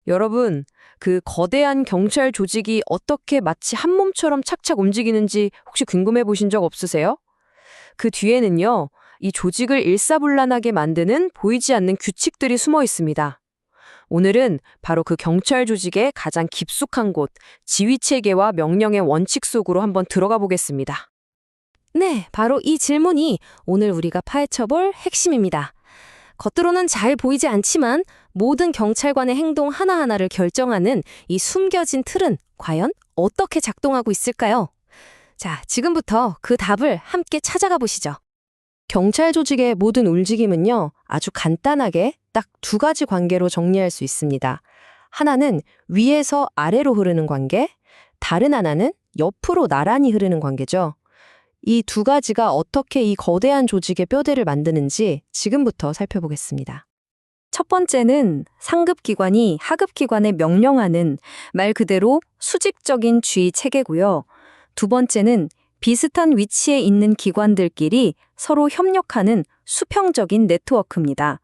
여러분, 그 거대한 경찰 조직이 어떻게 마치 한 몸처럼 착착 움직이는지 혹시 궁금해 보신 적 없으세요? 그 뒤에는요, 이 조직을 일사불란하게 만드는 보이지 않는 규칙들이 숨어 있습니다. 오늘은 바로 그 경찰 조직의 가장 깊숙한 곳, 지휘 체계와 명령의 원칙 속으로 한번 들어가 보겠습니다. 네, 바로 이 질문이 오늘 우리가 파헤쳐볼 핵심입니다. 겉으로는 잘 보이지 않지만 모든 경찰관의 행동 하나하나를 결정하는 이 숨겨진 틀은 과연 어떻게 작동하고 있을까요? 자, 지금부터 그 답을 함께 찾아가 보시죠. 경찰 조직의 모든 움직임은요, 아주 간단하게 딱 두 가지 관계로 정리할 수 있습니다. 하나는 위에서 아래로 흐르는 관계, 다른 하나는 옆으로 나란히 흐르는 관계죠. 이 두 가지가 어떻게 이 거대한 조직의 뼈대를 만드는지 지금부터 살펴보겠습니다. 첫 번째는 상급 기관이 하급 기관에 명령하는 말 그대로 수직적인 지휘 체계고요. 두 번째는 비슷한 위치에 있는 기관들끼리 서로 협력하는 수평적인 네트워크입니다.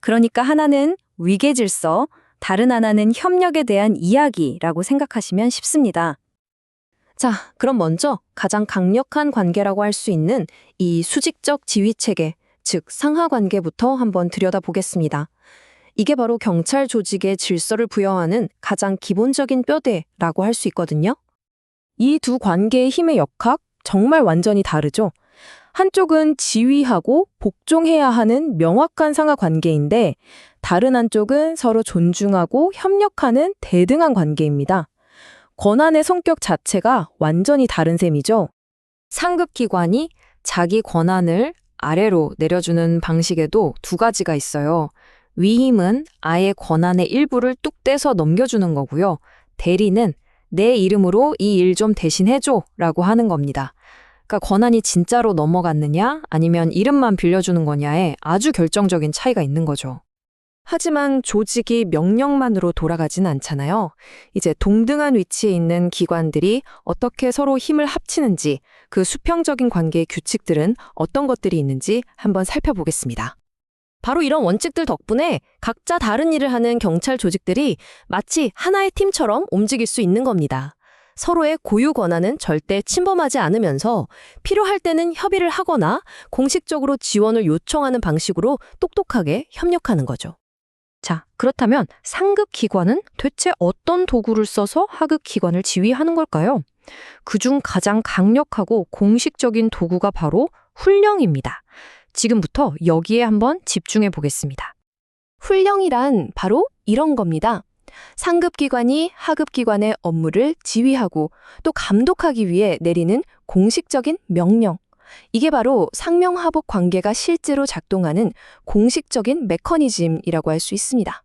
그러니까 하나는 위계 질서, 다른 하나는 협력에 대한 이야기라고 생각하시면 쉽습니다. 자, 그럼 먼저 가장 강력한 관계라고 할 수 있는 이 수직적 지휘 체계, 즉 상하 관계부터 한번 들여다보겠습니다. 이게 바로 경찰 조직의 질서를 부여하는 가장 기본적인 뼈대라고 할 수 있거든요. 이 두 관계의 힘의 역학 정말 완전히 다르죠. 한쪽은 지휘하고 복종해야 하는 명확한 상하 관계인데 다른 한쪽은 서로 존중하고 협력하는 대등한 관계입니다. 권한의 성격 자체가 완전히 다른 셈이죠. 상급 기관이 자기 권한을 아래로 내려주는 방식에도 두 가지가 있어요. 위임은 아예 권한의 일부를 뚝 떼서 넘겨주는 거고요. 대리는 내 이름으로 이 일 좀 대신해줘 라고 하는 겁니다. 그러니까 권한이 진짜로 넘어갔느냐 아니면 이름만 빌려주는 거냐에 아주 결정적인 차이가 있는 거죠. 하지만 조직이 명령만으로 돌아가진 않잖아요. 이제 동등한 위치에 있는 기관들이 어떻게 서로 힘을 합치는지, 그 수평적인 관계의 규칙들은 어떤 것들이 있는지 한번 살펴보겠습니다. 바로 이런 원칙들 덕분에 각자 다른 일을 하는 경찰 조직들이 마치 하나의 팀처럼 움직일 수 있는 겁니다. 서로의 고유 권한은 절대 침범하지 않으면서 필요할 때는 협의를 하거나 공식적으로 지원을 요청하는 방식으로 똑똑하게 협력하는 거죠. 자, 그렇다면 상급 기관은 대체 어떤 도구를 써서 하급 기관을 지휘하는 걸까요? 그중 가장 강력하고 공식적인 도구가 바로 훈령입니다. 지금부터 여기에 한번 집중해 보겠습니다. 훈령이란 바로 이런 겁니다. 상급 기관이 하급 기관의 업무를 지휘하고 또 감독하기 위해 내리는 공식적인 명령. 이게 바로 상명하복 관계가 실제로 작동하는 공식적인 메커니즘이라고 할 수 있습니다.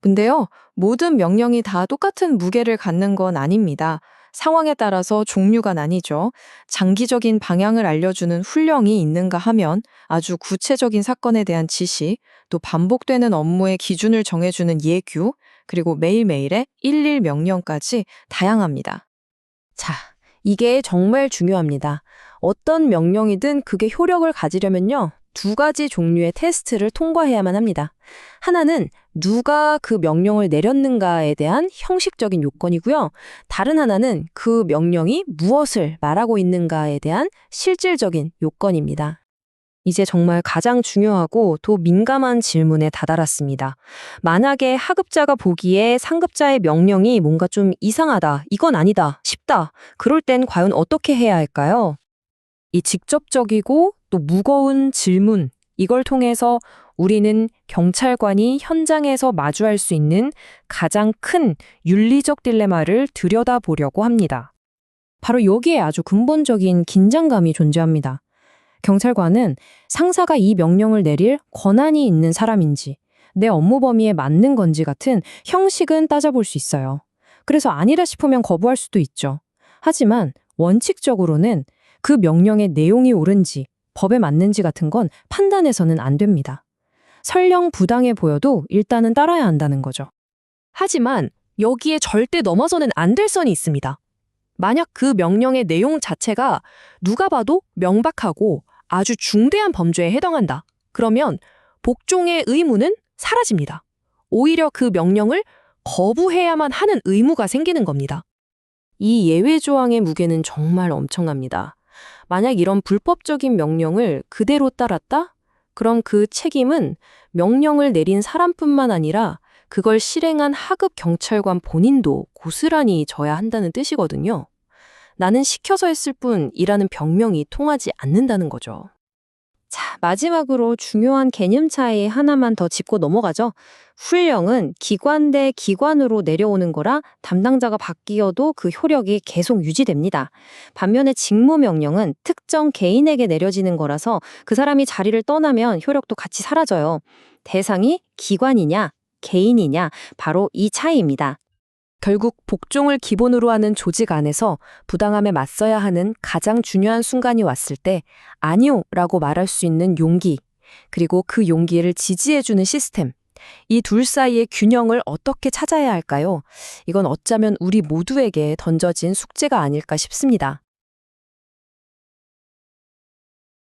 근데요, 모든 명령이 다 똑같은 무게를 갖는 건 아닙니다. 상황에 따라서 종류가 나뉘죠. 장기적인 방향을 알려주는 훈령이 있는가 하면 아주 구체적인 사건에 대한 지시, 또 반복되는 업무의 기준을 정해주는 예규, 그리고 매일매일의 일일 명령까지 다양합니다. 자, 이게 정말 중요합니다. 어떤 명령이든 그게 효력을 가지려면요, 두 가지 종류의 테스트를 통과해야만 합니다. 하나는 누가 그 명령을 내렸는가에 대한 형식적인 요건이고요. 다른 하나는 그 명령이 무엇을 말하고 있는가에 대한 실질적인 요건입니다. 이제 정말 가장 중요하고 또 민감한 질문에 다다랐습니다. 만약에 하급자가 보기에 상급자의 명령이 뭔가 좀 이상하다, 이건 아니다 싶다. 그럴 땐 과연 어떻게 해야 할까요? 이 직접적이고 또 무거운 질문, 이걸 통해서 우리는 경찰관이 현장에서 마주할 수 있는 가장 큰 윤리적 딜레마를 들여다보려고 합니다. 바로 여기에 아주 근본적인 긴장감이 존재합니다. 경찰관은 상사가 이 명령을 내릴 권한이 있는 사람인지, 내 업무 범위에 맞는 건지 같은 형식은 따져볼 수 있어요. 그래서 아니다 싶으면 거부할 수도 있죠. 하지만 원칙적으로는 그 명령의 내용이 옳은지, 법에 맞는지 같은 건 판단해서는 안 됩니다. 설령 부당해 보여도 일단은 따라야 한다는 거죠. 하지만 여기에 절대 넘어서는 안 될 선이 있습니다. 만약 그 명령의 내용 자체가 누가 봐도 명백하고 아주 중대한 범죄에 해당한다. 그러면 복종의 의무는 사라집니다. 오히려 그 명령을 거부해야만 하는 의무가 생기는 겁니다. 이 예외 조항의 무게는 정말 엄청납니다. 만약 이런 불법적인 명령을 그대로 따랐다? 그럼 그 책임은 명령을 내린 사람뿐만 아니라 그걸 실행한 하급 경찰관 본인도 고스란히 져야 한다는 뜻이거든요. 나는 시켜서 했을 뿐이라는 병명이 통하지 않는다는 거죠. 자, 마지막으로 중요한 개념 차이 하나만 더 짚고 넘어가죠. 훈령은 기관 대 기관으로 내려오는 거라 담당자가 바뀌어도 그 효력이 계속 유지됩니다. 반면에 직무명령은 특정 개인에게 내려지는 거라서 그 사람이 자리를 떠나면 효력도 같이 사라져요. 대상이 기관이냐, 개인이냐, 바로 이 차이입니다. 결국 복종을 기본으로 하는 조직 안에서 부당함에 맞서야 하는 가장 중요한 순간이 왔을 때 아니요 라고 말할 수 있는 용기, 그리고 그 용기를 지지해주는 시스템, 이 둘 사이의 균형을 어떻게 찾아야 할까요? 이건 어쩌면 우리 모두에게 던져진 숙제가 아닐까 싶습니다.